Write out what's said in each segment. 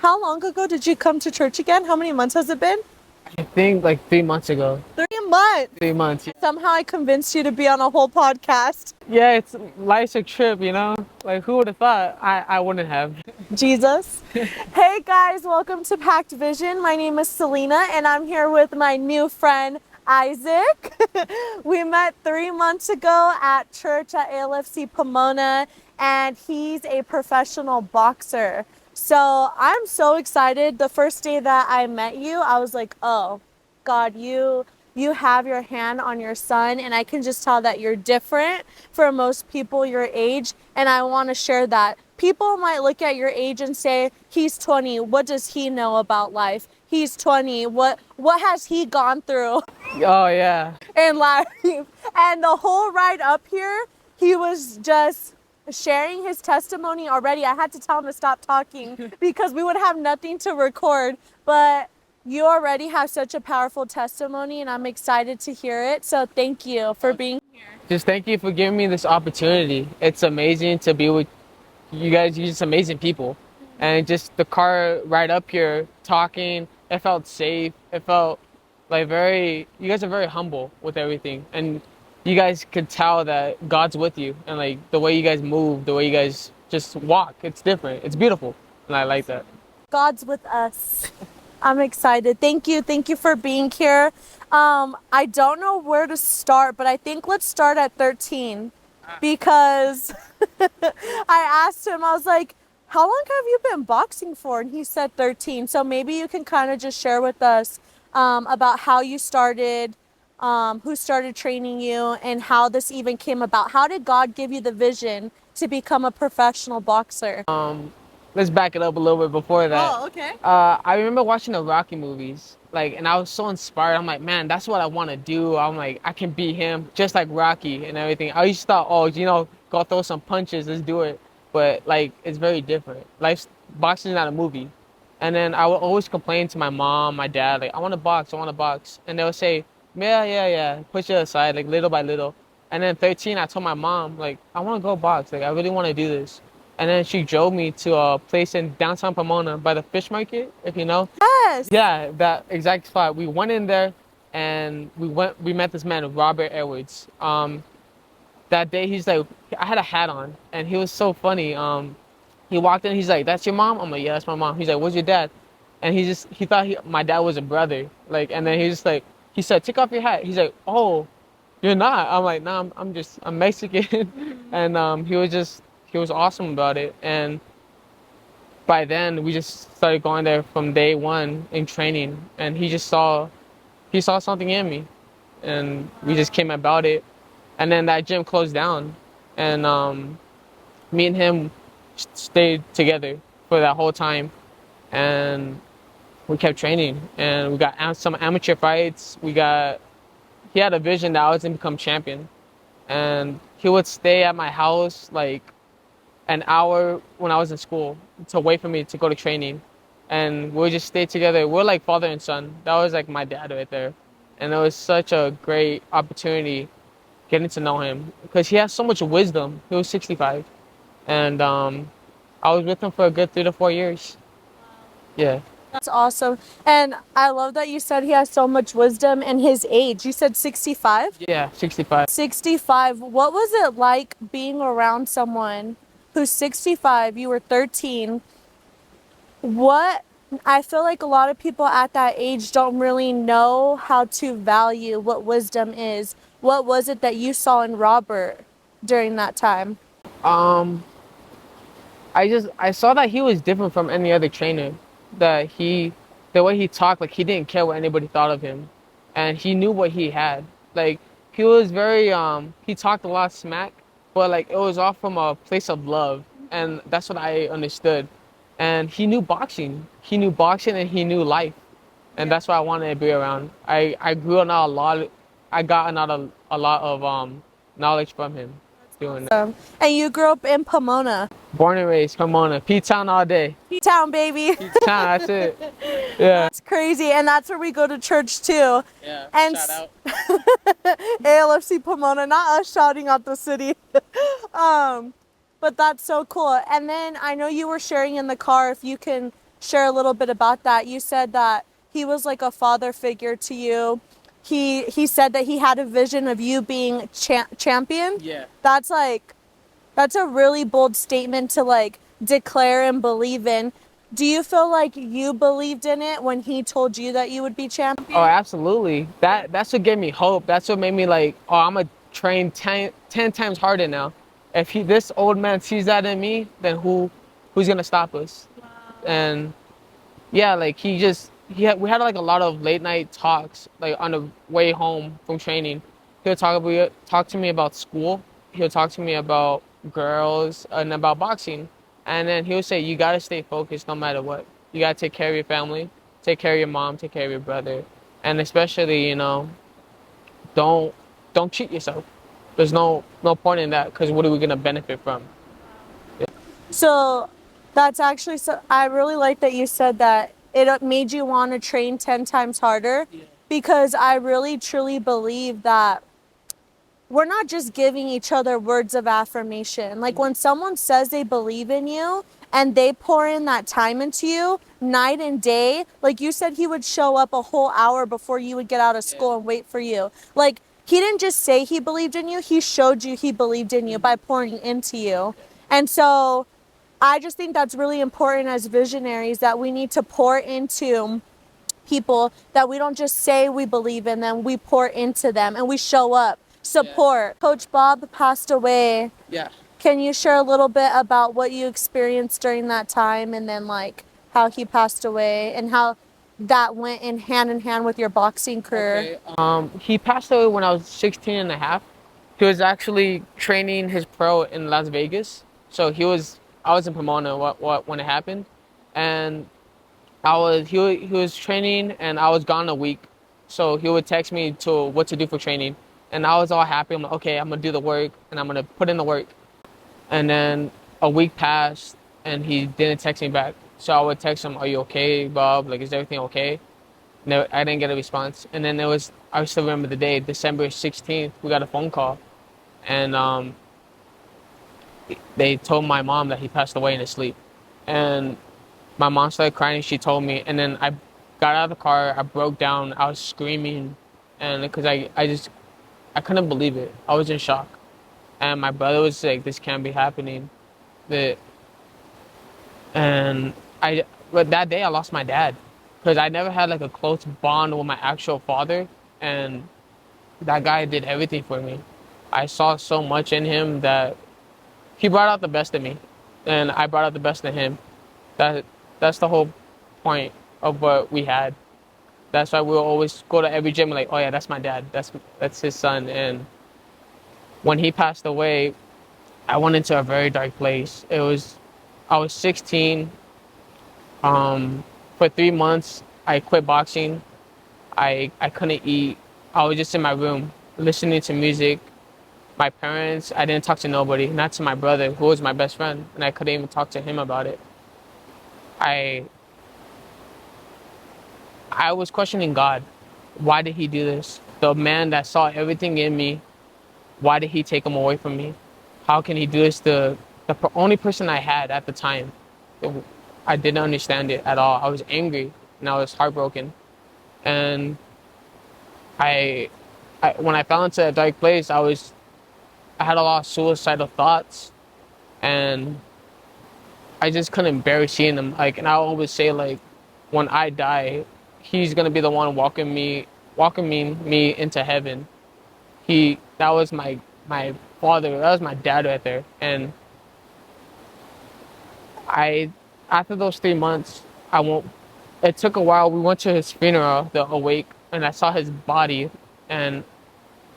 How long ago did you come to church again? How many months has it been? I think like 3 months ago. 3 months. 3 months. Somehow I convinced you to be on a whole podcast. Yeah, it's life's a trip, Like who would have thought? I wouldn't have. Jesus. Hey guys, welcome to Packed Vision. My name is Selena and I'm here with my new friend Isaac. We met 3 months ago at church at ALFC Pomona and he's a professional boxer. So I'm so excited. The first day that I met you, I was like, oh God, you have your hand on your son, and I can just tell that you're different for most people your age, and I want to share that. People might look at your age and say, he's 20, what does he know about life? He's 20, what has he gone through Oh yeah. in life? And the whole ride up here, he was just sharing his testimony already. I had to tell him to stop talking because we would have nothing to record, but you already have such a powerful testimony and I'm excited to hear it. So thank you for being here. Just thank you for giving me this opportunity. It's amazing to be with you guys. You're just amazing people, and just the car ride up here, talking. It felt safe. It felt like very. You guys are very humble with everything, and you guys could tell that God's with you, and like the way you guys move, the way you guys just walk. It's different. It's beautiful, and I like that. God's with us. I'm excited. Thank you. Thank you for being here. I don't know where to start, but I think let's start at 13 because I asked him, I was like, how long have you been boxing for? And he said 13. So maybe you can kind of just share with us about how you started, who started training you, and how this even came about. How did God give you the vision to become a professional boxer? Let's back it up a little bit before that. Oh, okay. I remember watching the Rocky movies, like, and I was so inspired. I'm like, man, that's what I want to do. I'm like, I can beat him just like Rocky and everything. I used to thought, oh, go throw some punches, let's do it. But like, it's very different. Boxing is not a movie. And then I would always complain to my mom, my dad, like, I want to box, I want to box. And they would say, yeah, push it aside, like little by little. And then 13, I told my mom, like, I want to go box. Like, I really want to do this. And then she drove me to a place in downtown Pomona by the fish market, if you know. Yes. Yeah, that exact spot. We went in there and we met this man, Robert Edwards. That day he's like, I had a hat on and he was so funny. He walked in, he's like, that's your mom? I'm like, yeah, that's my mom. He's like, where's your dad? And he thought my dad was a brother. Like, and then he said, take off your hat. He's like, oh, you're not. I'm like, nah, I'm Mexican. And he was awesome about it. And by then we just started going there from day one in training, and he saw something in me, and we just came about it. And then that gym closed down, and me and him stayed together for that whole time, and we kept training, and we got some amateur fights. He had a vision that I was going to become champion, and he would stay at my house like an hour when I was in school to wait for me to go to training. And we'll just stay together. We're like father and son. That was like my dad right there. And it was such a great opportunity getting to know him because he has so much wisdom. He was 65. And I was with him for a good 3 to 4 years. Yeah. That's awesome. And I love that you said he has so much wisdom and his age. You said 65? Yeah, 65. 65. What was it like being around someone who's 65? You were 13. I feel like a lot of people at that age don't really know how to value what wisdom is. What was it that you saw in Robert during that time? Um, I saw that he was different from any other trainer. The way he talked, like he didn't care what anybody thought of him, and he knew what he had. Like he was very he talked a lot of smack, but like it was all from a place of love, and that's what I understood. And he knew boxing. He knew boxing, and he knew life, and that's why I wanted to be around. I grew on a lot. I got a lot of knowledge from him doing that. And you grew up in Pomona. Born and raised, Pomona, P-Town all day. P-Town, baby. P-Town, that's it. Yeah. That's crazy. And that's where we go to church too. Yeah, And shout out. ALFC Pomona, not us shouting out the city. But that's so cool. And then I know you were sharing in the car, if you can share a little bit about that. You said that he was like a father figure to you. He said that he had a vision of you being champion. Yeah. That's like that's a really bold statement to like declare and believe in. Do you feel like you believed in it when he told you that you would be champion? Oh, absolutely. That's what gave me hope. That's what made me like, oh, I'm gonna train 10 times harder now. If this old man sees that in me, then who's gonna stop us? And yeah, like we had like a lot of late night talks like on the way home from training. He'll talk to me about school. He'll talk to me about girls and about boxing. And then he'll say, you gotta stay focused no matter what. You gotta take care of your family, take care of your mom, take care of your brother, and especially don't don't cheat yourself. There's no point in that because what are we gonna benefit from? So that's actually so I really like that you said that it made you want to train 10 times harder because I really truly believe that we're not just giving each other words of affirmation. Like when someone says they believe in you and they pour in that time into you night and day, like you said, he would show up a whole hour before you would get out of school and wait for you. Like he didn't just say he believed in you, he showed you he believed in you by pouring into you. And so I just think that's really important as visionaries that we need to pour into people, that we don't just say we believe in them, we pour into them and we show up, support. Yeah. Coach Bob passed away. Yeah. Can you share a little bit about what you experienced during that time and then like how he passed away and how that went in hand with your boxing career? Okay. He passed away when I was 16 and a half. He was actually training his pro in Las Vegas. So I was in Pomona when it happened. And he was training and I was gone a week. So he would text me to what to do for training. And I was all happy. I'm like, okay, I'm gonna do the work and I'm gonna put in the work. And then a week passed and he didn't text me back. So I would text him, are you okay, Bob? Like, is everything okay? No, I didn't get a response. And then I still remember the day, December 16th, we got a phone call. And they told my mom that he passed away in his sleep. And my mom started crying. She told me, and then I got out of the car. I broke down. I was screaming, and because I couldn't believe it. I was in shock. And my brother was like, "This can't be happening." That, and but that day I lost my dad, because I never had like a close bond with my actual father, and that guy did everything for me. I saw so much in him that he brought out the best in me, and I brought out the best in him. That that's the whole point of what we had. That's why we'll always go to every gym and like, oh yeah, that's my dad. That's his son. And when he passed away, I went into a very dark place. I was 16. For 3 months, I quit boxing. I couldn't eat. I was just in my room listening to music. My parents, I didn't talk to nobody, not to my brother, who was my best friend, and I couldn't even talk to him about it. I I was questioning God. Why did he do this? The man that saw everything in me, why did he take him away from me? How can he do this to the only person I had at the time? I didn't understand it at all. I was angry and I was heartbroken. And when I fell into a dark place, I had a lot of suicidal thoughts, and I just couldn't bear seeing them. Like, and I always say, like, when I die, he's gonna be the one welcoming me into heaven. That was my father. That was my dad right there. And after those 3 months, I won't. It took a while. We went to his funeral, the awake, and I saw his body, and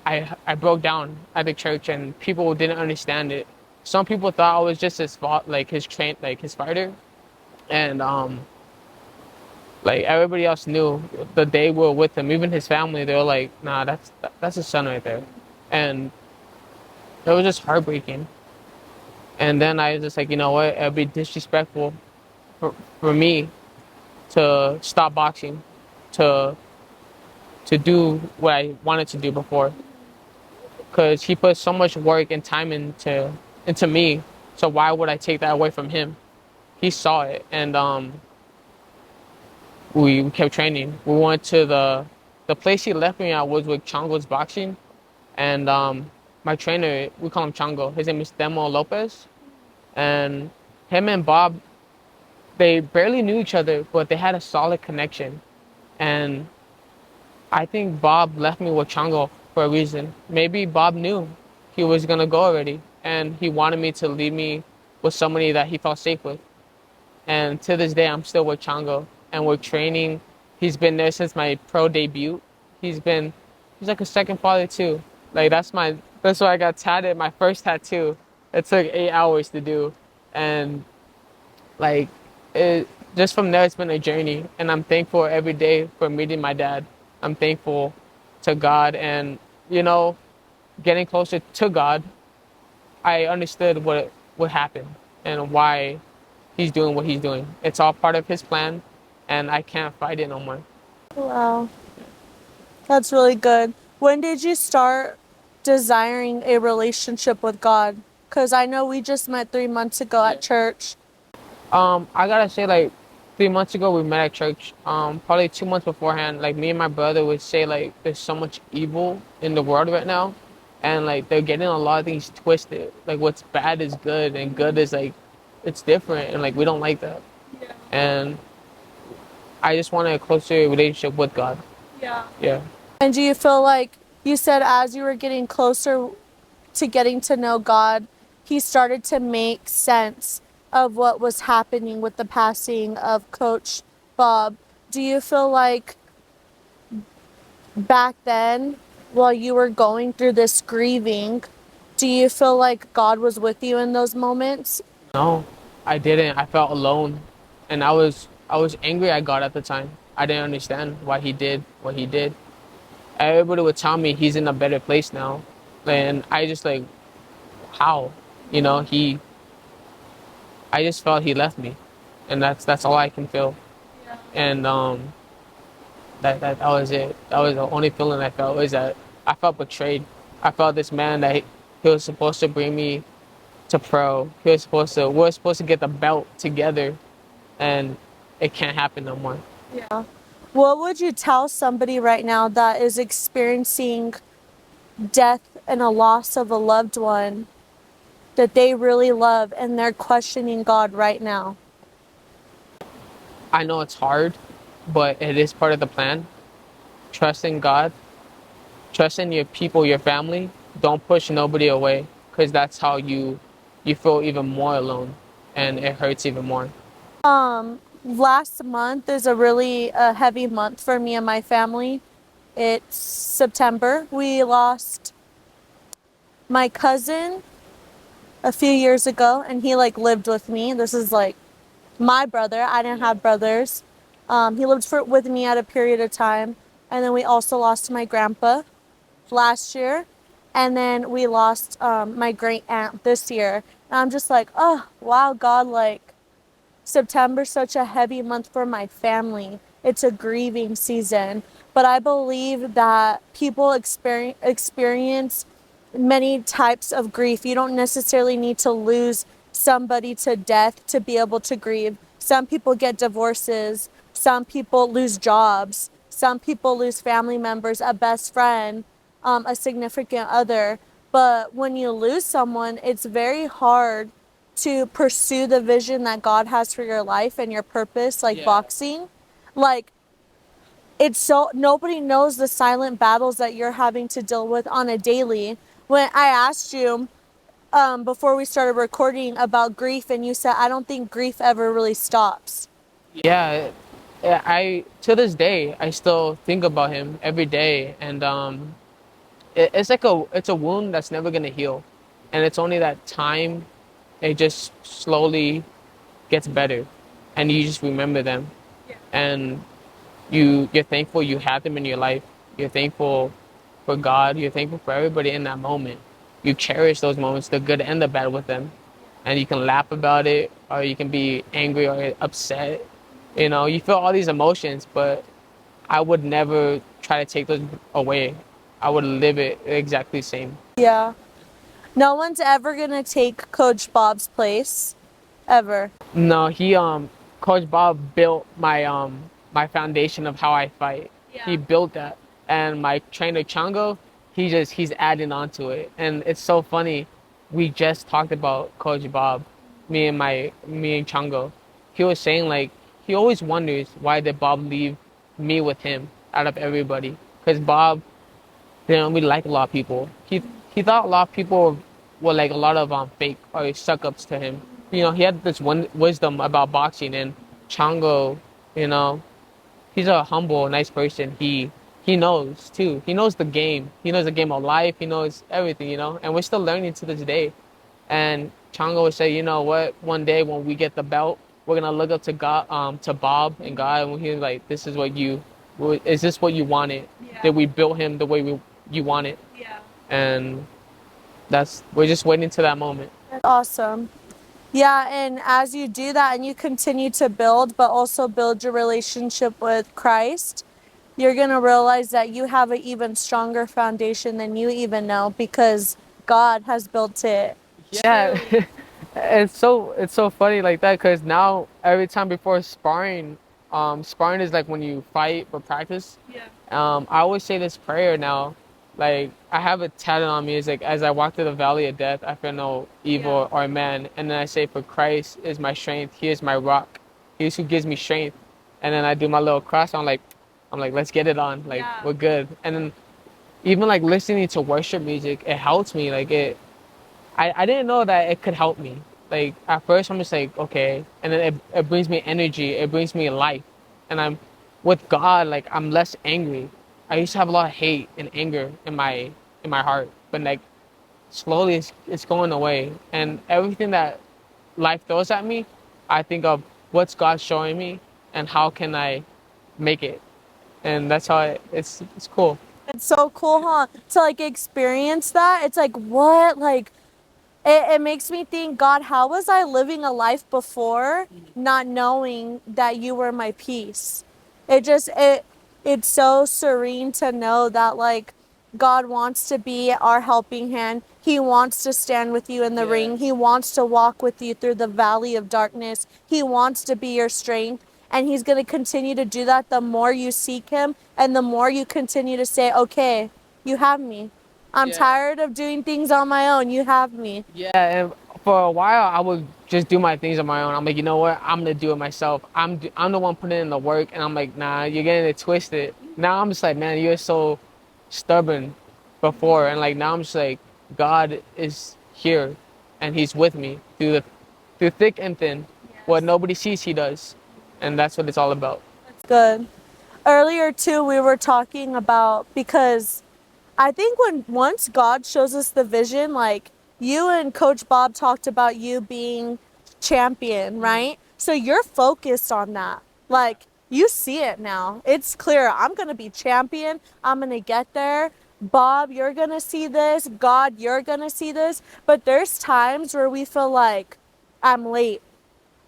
I broke down at the church, and people didn't understand it. Some people thought I was just his fault, like his fighter, and like everybody else knew the day we were with him, even his family. They were like, "Nah, that's his son right there," and it was just heartbreaking. And then I was just like, you know what? It'd be disrespectful for me to stop boxing, to do what I wanted to do before, because he put so much work and time into me. So why would I take that away from him? He saw it, and we kept training. We went to the place he left me at was with Chongo's boxing, and my trainer, we call him Chongo. His name is Demo Lopez, and him and Bob, they barely knew each other, but they had a solid connection. And I think Bob left me with Chongo for a reason. Maybe Bob knew he was gonna go already, and he wanted me to leave me with somebody that he felt safe with. And to this day, I'm still with Chongo, and we're training. He's been there since my pro debut. He's been, he's like a second father too. Like that's why I got tatted. My first tattoo. It took 8 hours to do, and like it just from there, it's been a journey, and I'm thankful every day for meeting my dad. I'm thankful to God, and you know, getting closer to God, I understood what happened and why he's doing what he's doing. It's all part of his plan, and I can't fight it no more. Wow, that's really good. When did you start desiring a relationship with God? Because I know we just met 3 months ago at church. I gotta say, like 3 months ago we met at church. Probably 2 months beforehand, like me and my brother would say like there's so much evil in the world right now, and like they're getting a lot of things twisted. Like what's bad is good, and good is like it's different, and like we don't like that. And I just want a closer relationship with God. Yeah. And do you feel like you said as you were getting closer to getting to know God, he started to make sense of what was happening with the passing of Coach Bob? Do you feel like back then, while you were going through this grieving, do you feel like God was with you in those moments? No, I didn't. I felt alone, and I was angry at God at the time. I didn't understand why he did what he did. Everybody would tell me he's in a better place now, and I just like how, he. I just felt he left me, and that's all I can feel, and that was it. That was the only feeling I felt was that I felt betrayed. I felt this man that he was supposed to bring me to pro. We're supposed to get the belt together, and it can't happen no more. Yeah. What would you tell somebody right now that is experiencing death and a loss of a loved one that they really love and they're questioning God right now? I know it's hard, but it is part of the plan. Trust in God, trust in your people, your family. Don't push nobody away, because that's how you feel even more alone, and it hurts even more. Last month is a really heavy month for me and my family. It's September. We lost my cousin a few years ago, and he like lived with me. This is like my brother. I didn't have brothers. He lived with me at a period of time, and then we also lost my grandpa last year, and then we lost my great aunt this year. And I'm just like, oh wow, God, like September's such a heavy month for my family. It's a grieving season, but I believe that people experience many types of grief. You don't necessarily need to lose somebody to death to be able to grieve. Some people get divorces, some people lose jobs, some people lose family members, a best friend, a significant other. But when you lose someone, it's very hard to pursue the vision that God has for your life and your purpose, like boxing. Like, it's so nobody knows the silent battles that you're having to deal with on a daily. When I asked you before we started recording about grief, and you said, I don't think grief ever really stops. Yeah, I to this day I still think about him every day, and it's like a wound that's never gonna heal, and it's only that time. It just slowly gets better, and you just remember them, and you're thankful you had them in your life. You're thankful for God. You're thankful for everybody in that moment. You cherish those moments, the good and the bad, with them, and you can laugh about it, or you can be angry or upset. You feel all these emotions, but I would never try to take those away. I would live it exactly the same. Yeah. No one's ever gonna take Coach Bob's place, ever. No, Coach Bob built my foundation of how I fight. Yeah. He built that. And my trainer Chango, he's adding on to it. And it's so funny. We just talked about Coach Bob, me and Chango. He was saying like he always wonders why did Bob leave me with him out of everybody? Because Bob didn't really like a lot of people. He thought a lot of people were like a lot of fake or suck ups to him. You know, he had this one wisdom about boxing, and Chango, you know, he's a humble, nice person. He knows too. He knows the game. He knows the game of life. He knows everything, you know. And we're still learning to this day. And Chango would say, you know what? One day when we get the belt, we're gonna look up to God, to Bob and God, and he's like, "This is what you, is this what you wanted? Yeah. Did we build him the way you wanted?" Yeah. And we're just waiting to that moment. That's awesome. Yeah, and as you do that and you continue to build, but also build your relationship with Christ, you're going to realize that you have an even stronger foundation than you even know because God has built it. Yeah, it's so funny like that because now every time before sparring, sparring is like when you fight for practice. Yeah. I always say this prayer now. Like I have it tatted on me. It's like as I walk through the valley of death, I fear no evil or man. And then I say, for Christ is my strength. He is my rock. He is who gives me strength. And then I do my little cross. I'm like, let's get it on. Like we're good. And then even like listening to worship music, it helps me. Like I didn't know that it could help me. Like at first I'm just like, okay. And then it brings me energy. It brings me life. And I'm with God, like I'm less angry. I used to have a lot of hate and anger in my heart. But like slowly it's going away. And everything that life throws at me, I think of what's God showing me and how can I make it. And that's how it's cool. It's so cool, huh? To like experience that. It's like, what? Like, it makes me think, God, how was I living a life before not knowing that you were my peace? It's so serene to know that like God wants to be our helping hand. He wants to stand with you in the ring. He wants to walk with you through the valley of darkness. He wants to be your strength. And he's going to continue to do that the more you seek him and the more you continue to say, okay, you have me. I'm tired of doing things on my own. You have me. Yeah, and for a while I would just do my things on my own. I'm like, you know what? I'm gonna do it myself. I'm the one putting in the work, and I'm like, nah, you're getting it twisted. Now I'm just like, man, you're so stubborn before, and like now I'm just like, God is here, and He's with me through thick and thin. What nobody sees, He does, and that's what it's all about. That's good. Earlier too, we were talking about, because I think once God shows us the vision, like you and Coach Bob talked about you being champion, right? So you're focused on that. Like you see it now. It's clear. I'm going to be champion. I'm going to get there. Bob, you're going to see this. God, you're going to see this. But there's times where we feel like I'm late.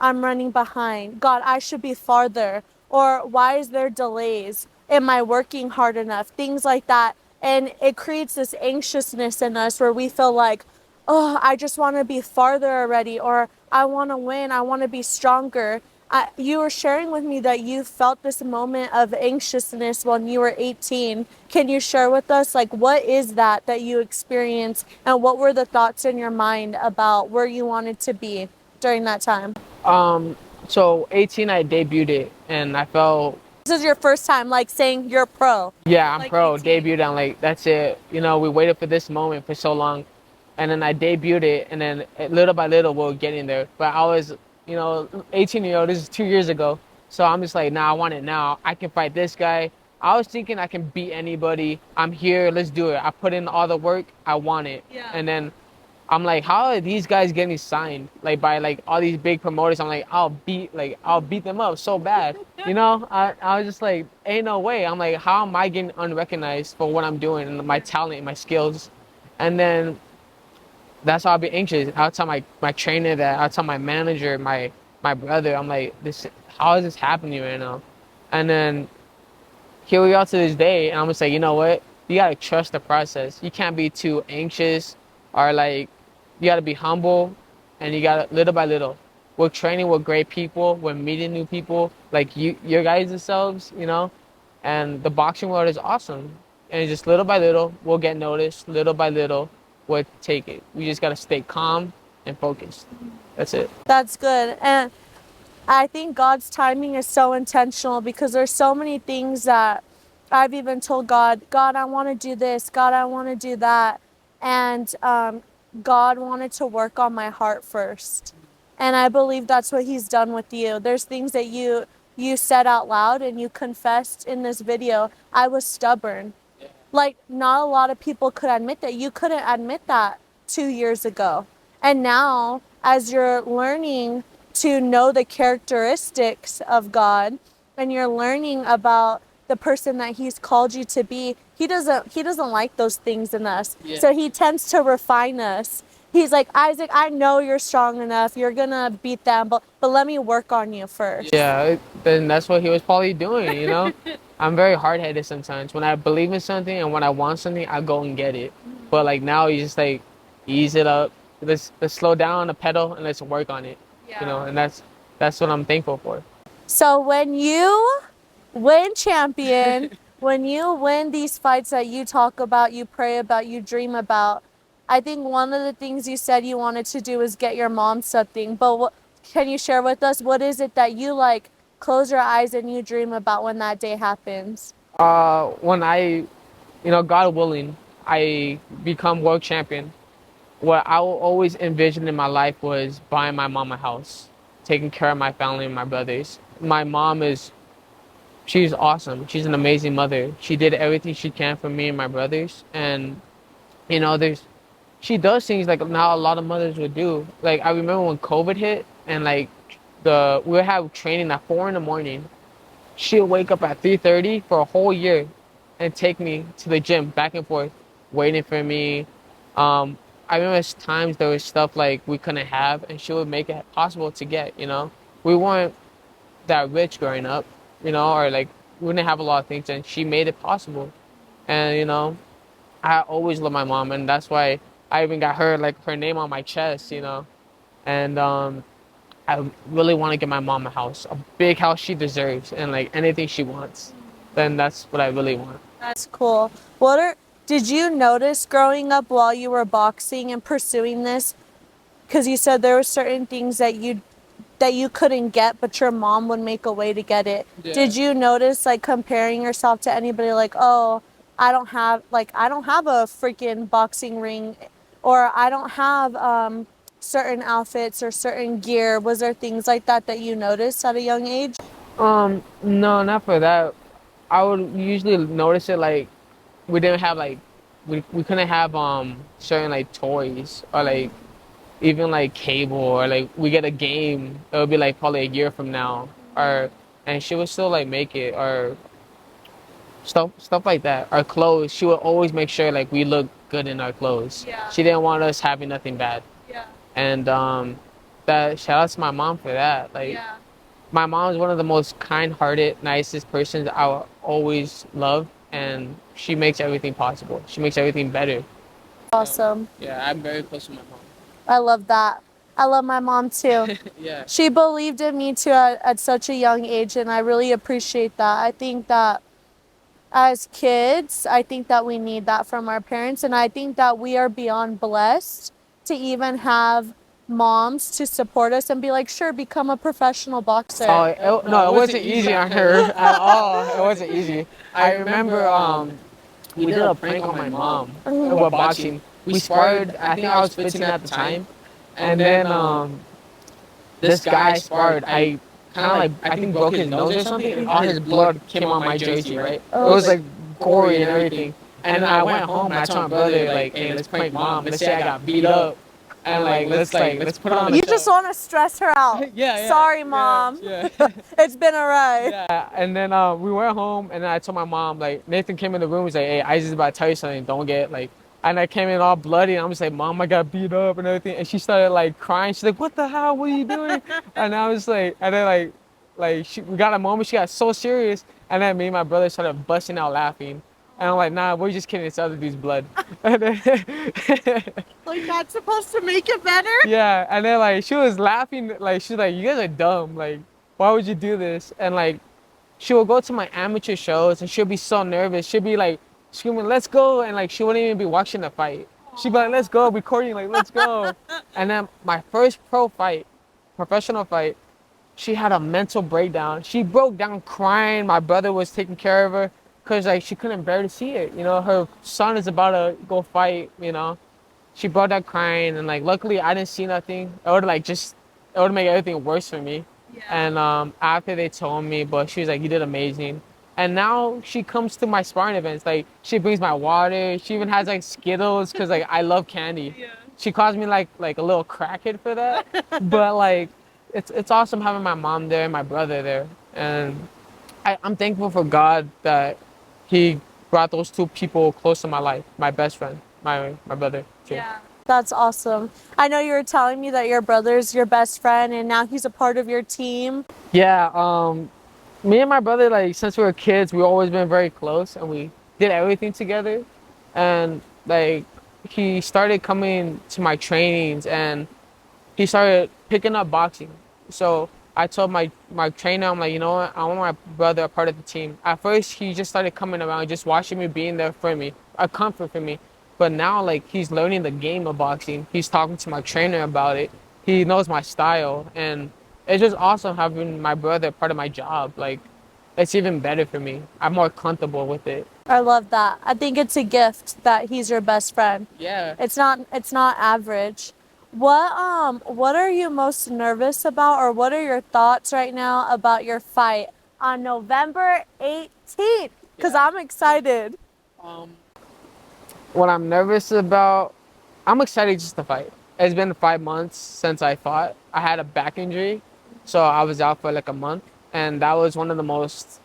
I'm running behind. God, I should be farther. Or why is there delays? Am I working hard enough? Things like that. And it creates this anxiousness in us where we feel like, oh, I just want to be farther already, or I want to win. I want to be stronger. You were sharing with me that you felt this moment of anxiousness when you were 18. Can you share with us, like, what is that you experienced, and what were the thoughts in your mind about where you wanted to be during that time? So 18, I debuted it, and I felt, This is your first time, like, saying you're pro. yeah, I'm Like pro. 18. Debuted, I'm like, that's it. You know, we waited for this moment for so long, and then I debuted it, and then little by little we're getting there. But I was, 18-year-old. This is 2 years ago, so I'm just like, nah, I want it now. I can fight this guy. I was thinking I can beat anybody. I'm here. Let's do it. I put in all the work. I want it. Yeah. And then I'm like, how are these guys getting signed like by like all these big promoters? I'm like, I'll beat them up so bad. I was just like, ain't no way. I'm like, how am I getting unrecognized for what I'm doing and my talent and my skills? And then that's how I'll be anxious. I'll tell my trainer that. I'll tell my manager, my brother. I'm like, how is this happening right now? And then here we are to this day, and I'm just like, you know what? You gotta trust the process. You can't be too anxious, or like, you gotta be humble, and you gotta little by little. we're training with great people, we're meeting new people, like your guys selves, you know, and the boxing world is awesome. And just little by little, we'll get noticed. Little by little, we'll take it. We just gotta stay calm and focused. That's it. That's good. And I think God's timing is so intentional because there's so many things that I've even told God, God, I want to do this. God, I want to do that. And God wanted to work on my heart first. And I believe that's what he's done with you. There's things that you said out loud and you confessed in this video. I was stubborn. Like, not a lot of people could admit that. You couldn't admit that 2 years ago. And now, as you're learning to know the characteristics of God and you're learning about the person that he's called you to be, he doesn't like those things in us. Yeah. So he tends to refine us. He's like, Isaac, I know you're strong enough. You're gonna beat them, but let me work on you first. Yeah, then that's what he was probably doing, you know? I'm very hard-headed sometimes. When I believe in something and when I want something, I go and get it. But like now, you just like ease it up. Let's slow down on the pedal and let's work on it. Yeah. You know, and that's what I'm thankful for. So when you win champion, when you win these fights that you talk about, you pray about, you dream about, I think one of the things you said you wanted to do is get your mom something. But what, can you share with us, what is it that you like close your eyes and you dream about when that day happens? When I, you know, God willing, I become world champion, what I will always envision in my life was buying my mom a house, taking care of my family and my brothers. My mom she's awesome. She's an amazing mother. She did everything she can for me and my brothers. And, you know, she does things like now a lot of mothers would do. Like, I remember when COVID hit and like we would have training at 4 in the morning. She'll wake up at 3:30 for a whole year and take me to the gym back and forth, waiting for me. I remember times there was stuff like we couldn't have, and she would make it possible to get, you know. We weren't that rich growing up, you know, or like we didn't have a lot of things, and she made it possible. And, you know, I always love my mom, and that's why I even got her name on my chest, you know. And I really want to get my mom a house, a big house she deserves, and like anything she wants. Then that's what I really want. That's cool. Did you notice growing up while you were boxing and pursuing this? Because you said there were certain things that you couldn't get, but your mom would make a way to get it. Yeah. Did you notice like comparing yourself to anybody like, oh, I don't have a freaking boxing ring, or I don't have certain outfits or certain gear? Was there things like that that you noticed at a young age? No, not for that. I would usually notice it like we didn't have like we couldn't have certain like toys or like even like cable, or like we get a game, it would be like probably a year from now, or and she would still like make it, or stuff like that. Our clothes, she would always make sure like we look good in our clothes. Yeah. She didn't want us having nothing bad. Yeah. And that shout out to my mom for that. Like, Yeah. my mom is one of the most kind-hearted, nicest persons I will always love, and she makes everything possible. She makes everything better. Awesome. Yeah, I'm very close to my mom. I love that. I love my mom too. Yeah. She believed in me too at such a young age, and I really appreciate that. I think that as kids, I think that we need that from our parents, and I think that we are beyond blessed to even have moms to support us and be like, sure, become a professional boxer. No, it wasn't easy on her at all. It wasn't easy. I remember we did a prank on my mom with boxing. We sparred. I think I was 15 at the time, and then this guy sparred. I kind of like I think broke his nose or something, and all his blood came on my jersey. Right? It was like gory and everything. And then I went home and I told my brother like, "Hey, let's prank mom. Let's say I got beat up, and let's put on." You just want to stress her out. Yeah. Sorry, Mom. Yeah. It's been a ride. Yeah, and then we went home, and then I told my mom, like, Nathan came in the room, he's like, "Hey, Isaac's about to tell you something, don't get, like," and I came in all bloody, and I'm just like, "Mom, I got beat up and everything," and she started, like, crying. She's like, "What the hell, what are you doing?" And I was like, and then, we got a moment, she got so serious, and then me and my brother started busting out laughing, And I'm like, nah, we're just kidding. It's other dude's blood. And then- Like that's supposed to make it better? yeah, and then like she was laughing, like she's like, "You guys are dumb. Like, why would you do this?" And like, she will go to my amateur shows, and she'll be so nervous. She'll be like screaming, "Let's go!" And like, she wouldn't even be watching the fight. She'd be like, "Let's go!" Recording, like, "Let's go!" And then my first pro fight, professional fight, she had a mental breakdown. She broke down crying. My brother was taking care of her because like she couldn't bear to see it. You know, her son is about to go fight. You know, she brought that crying, and like luckily I didn't see nothing. It would like just it would make everything worse for me. Yeah. And after they told me, but she was like, "You did amazing." And now she comes to my sparring events. Like she brings my water. She even has like Skittles because like I love candy. Yeah. She calls me like a little crackhead for that. But like it's awesome having my mom there and my brother there. And I'm thankful for God that He brought those two people close to my life. My best friend, my brother. Too. Yeah. That's awesome. I know you were telling me that your brother's your best friend and now he's a part of your team. Yeah. Me and my brother, like since we were kids, we always been very close, and we did everything together. And like he started coming to my trainings, and he started picking up boxing. So I told my trainer, I'm like, you know what? I want my brother a part of the team. At first, he just started coming around, just watching me, being there for me, a comfort for me. But now, like, he's learning the game of boxing. He's talking to my trainer about it. He knows my style, and it's just awesome having my brother part of my job. Like, it's even better for me. I'm more comfortable with it. I love that. I think it's a gift that he's your best friend. Yeah. It's not average. What are you most nervous about or what are your thoughts right now about your fight on November 18th? Cuz Yeah. I'm excited. Um, what I'm nervous about, I'm excited just to fight. It's been 5 months since I fought. I had a back injury, so I was out for like a month, and that was one of the most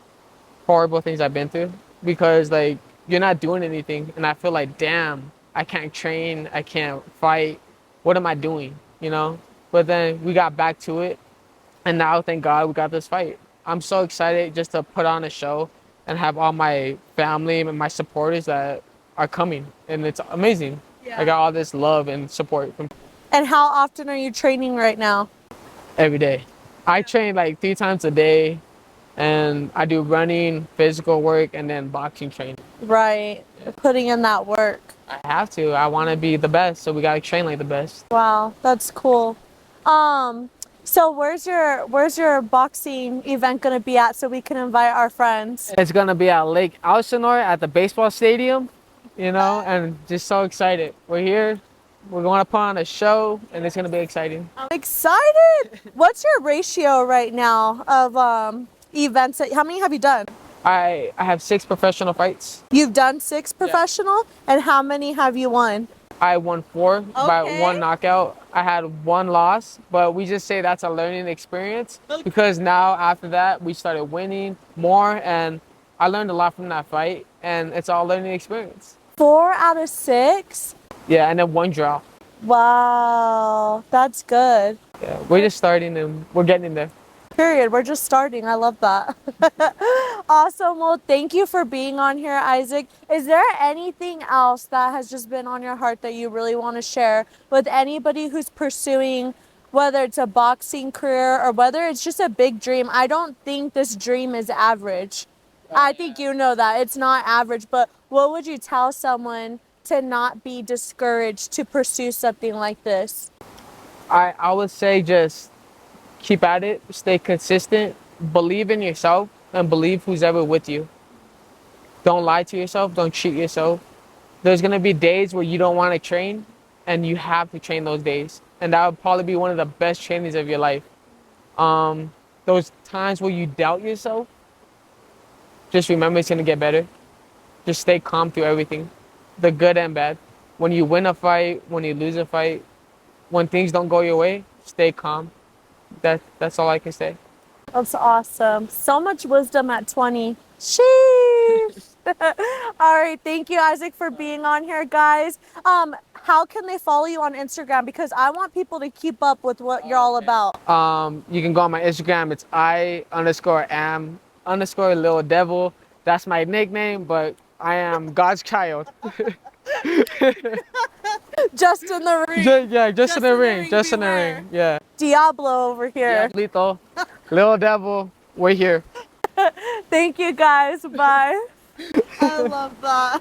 horrible things I've been through because like you're not doing anything, and I feel like damn, I can't train, I can't fight. What am I doing? You know? But then we got back to it, and now thank God we got this fight. I'm so excited just to put on a show and have all my family and my supporters that are coming, and it's amazing. Yeah. I got all this love and support from And how often are you training right now? every day. I train like 3 times a day, and I do running, physical work, and then boxing training. Right. Putting in that work. I have to. I want to be the best, so we gotta train like the best. Wow, that's cool. So where's your boxing event gonna be at so we can invite our friends? It's gonna be at Lake Elsinore at the baseball stadium, you know, and just so excited. We're here. We're going to put on a show, and it's gonna be exciting. I'm excited. What's your ratio right now of events? How many have you done? I have 6 professional fights. You've done 6 professional, and how many have you won? I won 4 by Okay. 1 knockout. I had 1 loss, but we just say that's a learning experience because now after that we started winning more, and I learned a lot from that fight, and it's all learning experience. 4 out of 6. Yeah, and then 1 draw. Wow, that's good. Yeah, we're just starting and we're getting there. Period. We're just starting. I love that. Awesome. Well, thank you for being on here, Isaac. Is there anything else that has just been on your heart that you really want to share with anybody who's pursuing, whether it's a boxing career or whether it's just a big dream? I don't think this dream is average. I think you know that. It's not average, but what would you tell someone to not be discouraged to pursue something like this? I would say just keep at it, stay consistent, believe in yourself, and believe who's ever with you. Don't lie to yourself, don't cheat yourself. There's gonna be days where you don't want to train, and you have to train those days. And that would probably be one of the best trainings of your life. Those times where you doubt yourself, just remember it's gonna get better. Just stay calm through everything, the good and bad. When you win a fight, when you lose a fight, when things don't go your way, stay calm. That's all I can say. That's awesome. So much wisdom at 20. Sheesh. All right. Thank you, Isaac, for being on here, guys. How can they follow you on Instagram? Because I want people to keep up with what you're all about. You can go on my Instagram. It's I_am_little devil. That's my nickname, but I am God's child. Just in the ring. Yeah, just in the ring. Just in the beware. ring. Yeah. Diablo over here. Diablito. Little devil. We're here. Thank you guys. Bye. I love that.